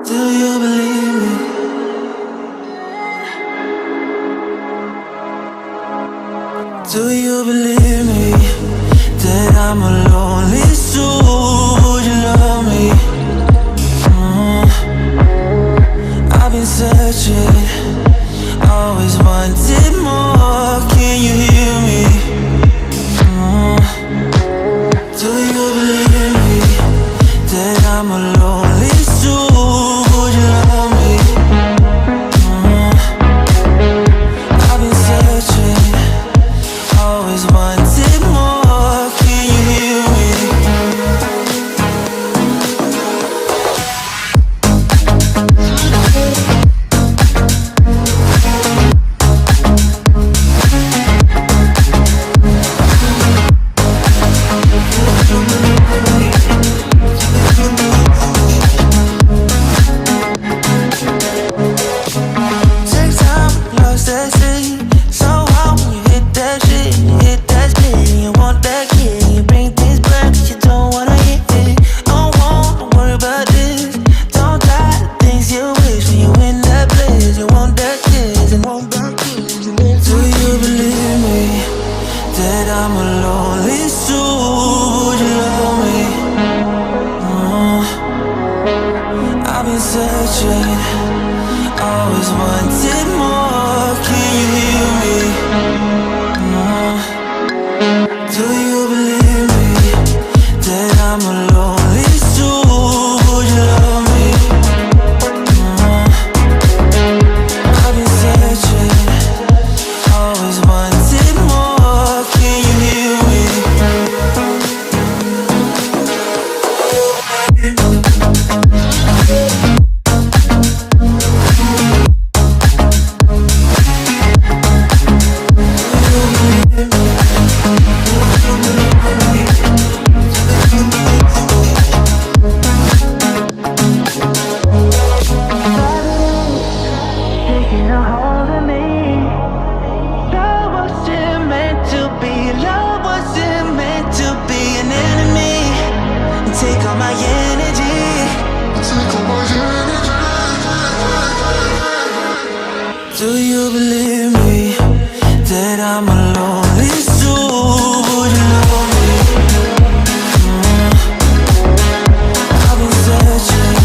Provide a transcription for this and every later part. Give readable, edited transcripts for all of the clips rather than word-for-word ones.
Do you believe me? Do you believe me that I'm a lonely soul? Would you love me? I've been searching, always wanted more. Can you hear me? Do you believe me that I'm a lonely soul? Would you love me? I've been searching, always wanted more. Can you hear me? Take time, lost that sea. So hard when you hit that shit. Hit that split and you want that kid. You bring things back 'cause you don't wanna hit it. Don't worry about this. Don't die the things you wish when you in that place. You want that kiss and want that kiss. Do you believe me that I'm a lonely soul? Would you love me? I've been searching, always wanted more. Can you hear me? Do you believe me that I'm a lonely soul? Would you love me? I've been searching, always wanted more. Can you hear me? Taking a hold of me. Love wasn't meant to be. Love wasn't meant to be an enemy. Take all my energy. Do you believe me that I'm a lonely soul? Would you love me? I've been searching,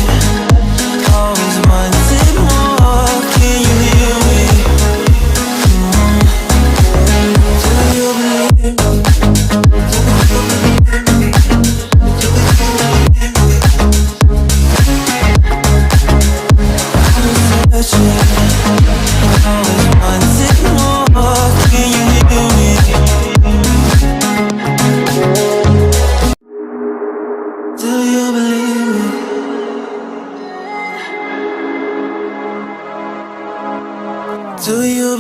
always wanted more. Can you hear me? Do you believe me? I've been searching, always wanted more. Can you hear me? Do you believe me? Do you